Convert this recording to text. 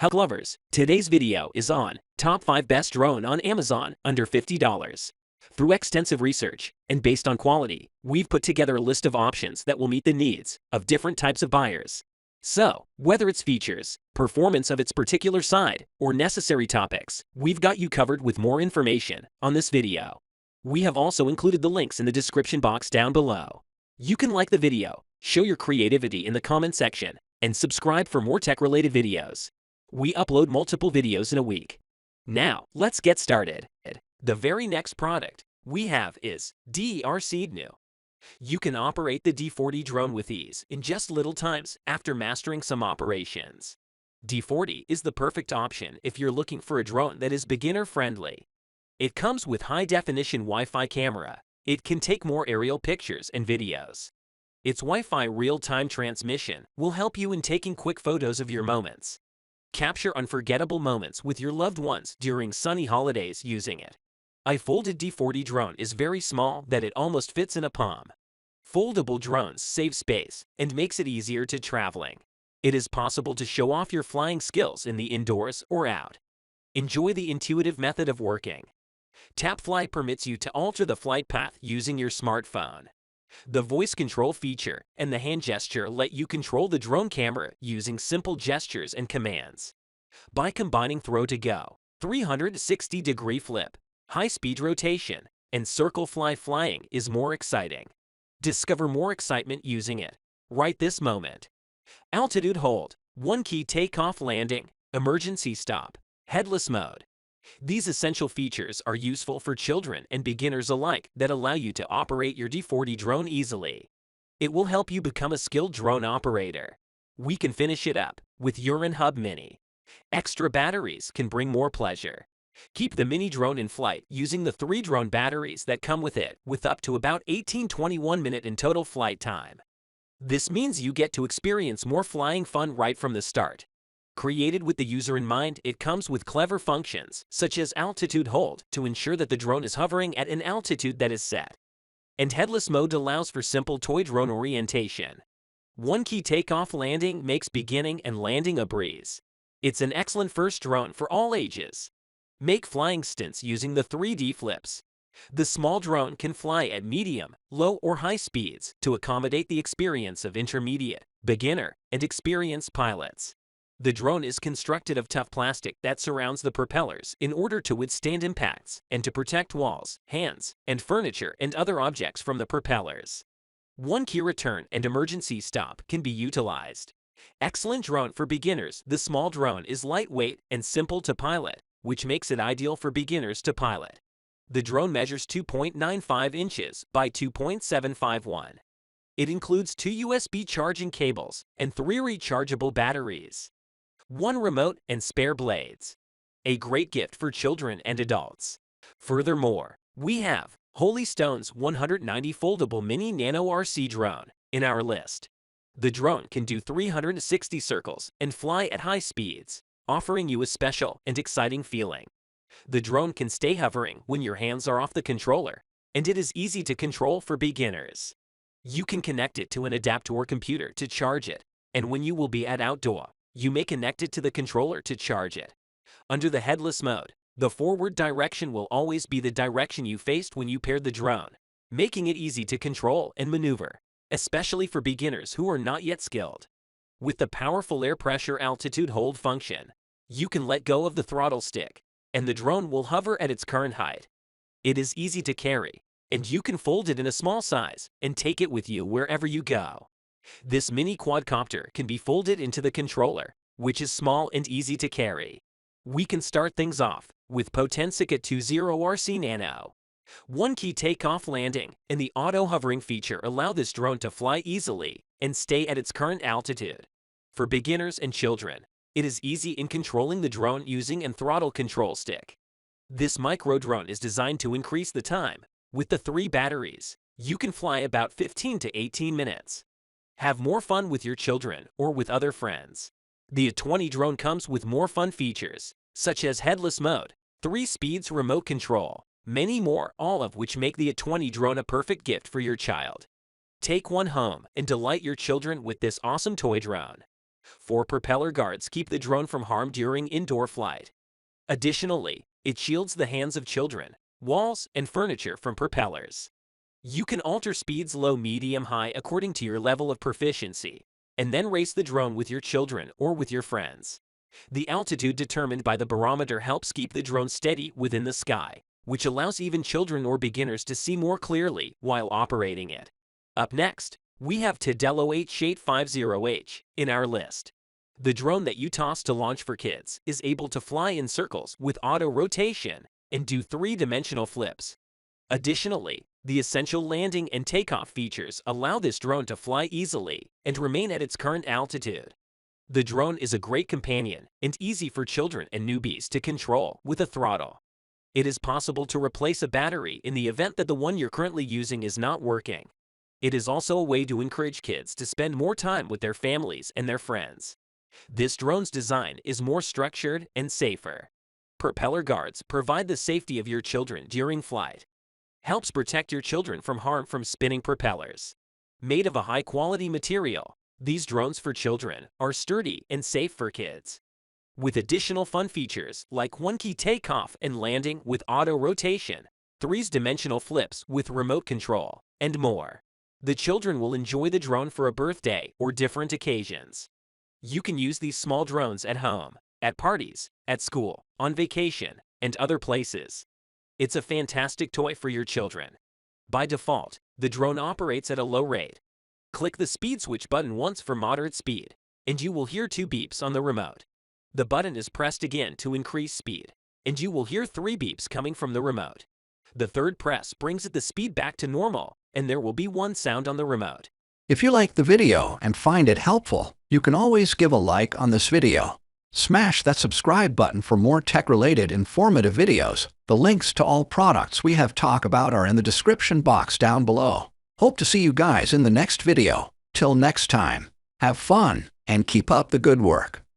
Hello lovers, today's video is on top 5 best drone on Amazon under $50. Through extensive research and based on quality, we've put together a list of options that will meet the needs of different types of buyers. So, whether it's features, performance of its particular side, or necessary topics, we've got you covered with more information on this video. We have also included the links in the description box down below. You can like the video, show your creativity in the comment section, and subscribe for more tech-related videos. We upload multiple videos in a week. Now, let's get started. The very next product we have is DEERC-D40NEW. You can operate the D40 drone with ease in just little times after mastering some operations. D40 is the perfect option if you're looking for a drone that is beginner-friendly. It comes with high-definition Wi-Fi camera. It can take more aerial pictures and videos. Its Wi-Fi real-time transmission will help you in taking quick photos of your moments. Capture unforgettable moments with your loved ones during sunny holidays using it. A folded D40 drone is very small that it almost fits in a palm. Foldable drones save space and makes it easier to traveling. It is possible to show off your flying skills in the indoors or out. Enjoy the intuitive method of working. Tap Fly permits you to alter the flight path using your smartphone. The voice control feature and the hand gesture let you control the drone camera using simple gestures and commands. By combining throw to go, 360-degree flip, high-speed rotation, and circle flying is more exciting. Discover more excitement using it right this moment. Altitude hold, one-key takeoff landing, emergency stop, headless mode. These essential features are useful for children and beginners alike that allow you to operate your D40 drone easily. It will help you become a skilled drone operator. We can finish it up with UranHub Mini. Extra batteries can bring more pleasure. Keep the mini drone in flight using the 3 drone batteries that come with it with up to about 18-21 minutes in total flight time. This means you get to experience more flying fun right from the start. Created with the user in mind, it comes with clever functions, such as altitude hold to ensure that the drone is hovering at an altitude that is set. And headless mode allows for simple toy drone orientation. One-key takeoff landing makes beginning and landing a breeze. It's an excellent first drone for all ages. Make flying stints using the 3D flips. The small drone can fly at medium, low, or high speeds to accommodate the experience of intermediate, beginner, and experienced pilots. The drone is constructed of tough plastic that surrounds the propellers in order to withstand impacts and to protect walls, hands, and furniture and other objects from the propellers. One-key return and emergency stop can be utilized. Excellent drone for beginners. The small drone is lightweight and simple to pilot, which makes it ideal for beginners to pilot. The drone measures 2.95 inches by 2.751. It includes 2 USB charging cables and 3 rechargeable batteries. 1 remote and spare blades. A great gift for children and adults. Furthermore, we have Holy Stone's 190 Foldable Mini Nano RC Drone in our list. The drone can do 360 circles and fly at high speeds, offering you a special and exciting feeling. The drone can stay hovering when your hands are off the controller, and it is easy to control for beginners. You can connect it to an adapter computer to charge it, and when you will be at outdoor, you may connect it to the controller to charge it. Under the headless mode, the forward direction will always be the direction you faced when you paired the drone, making it easy to control and maneuver, especially for beginners who are not yet skilled. With the powerful air pressure altitude hold function, you can let go of the throttle stick, and the drone will hover at its current height. It is easy to carry, and you can fold it in a small size and take it with you wherever you go. This mini quadcopter can be folded into the controller, which is small and easy to carry. We can start things off with Potensic A20 RC Nano. One-key takeoff landing and the auto-hovering feature allow this drone to fly easily and stay at its current altitude. For beginners and children, it is easy in controlling the drone using and throttle control stick. This micro drone is designed to increase the time. With the 3 batteries, you can fly about 15 to 18 minutes. Have more fun with your children or with other friends. The A20 drone comes with more fun features, such as headless mode, 3 speeds remote control, many more, all of which make the A20 drone a perfect gift for your child. Take one home and delight your children with this awesome toy drone. 4 propeller guards keep the drone from harm during indoor flight. Additionally, it shields the hands of children, walls, and furniture from propellers. You can alter speeds low, medium, high according to your level of proficiency, and then race the drone with your children or with your friends. The altitude determined by the barometer helps keep the drone steady within the sky, which allows even children or beginners to see more clearly while operating it. Up next, we have TUDELLO H850H in our list. The drone that you toss to launch for kids is able to fly in circles with auto rotation and do 3-dimensional flips. Additionally, the essential landing and takeoff features allow this drone to fly easily and remain at its current altitude. The drone is a great companion and easy for children and newbies to control with a throttle. It is possible to replace a battery in the event that the one you're currently using is not working. It is also a way to encourage kids to spend more time with their families and their friends. This drone's design is more structured and safer. Propeller guards provide the safety of your children during flight. Helps protect your children from harm from spinning propellers. Made of a high-quality material, these drones for children are sturdy and safe for kids. With additional fun features like one-key takeoff and landing with auto rotation, 3-dimensional flips with remote control, and more, the children will enjoy the drone for a birthday or different occasions. You can use these small drones at home, at parties, at school, on vacation, and other places. It's a fantastic toy for your children. By default, the drone operates at a low rate. Click the speed switch button once for moderate speed, and you will hear 2 beeps on the remote. The button is pressed again to increase speed, and you will hear 3 beeps coming from the remote. The third press brings the speed back to normal, and there will be 1 sound on the remote. If you like the video and find it helpful, you can always give a like on this video. Smash that subscribe button for more tech-related informative videos. The links to all products we have talked about are in the description box down below. Hope to see you guys in the next video. Till next time, have fun and keep up the good work.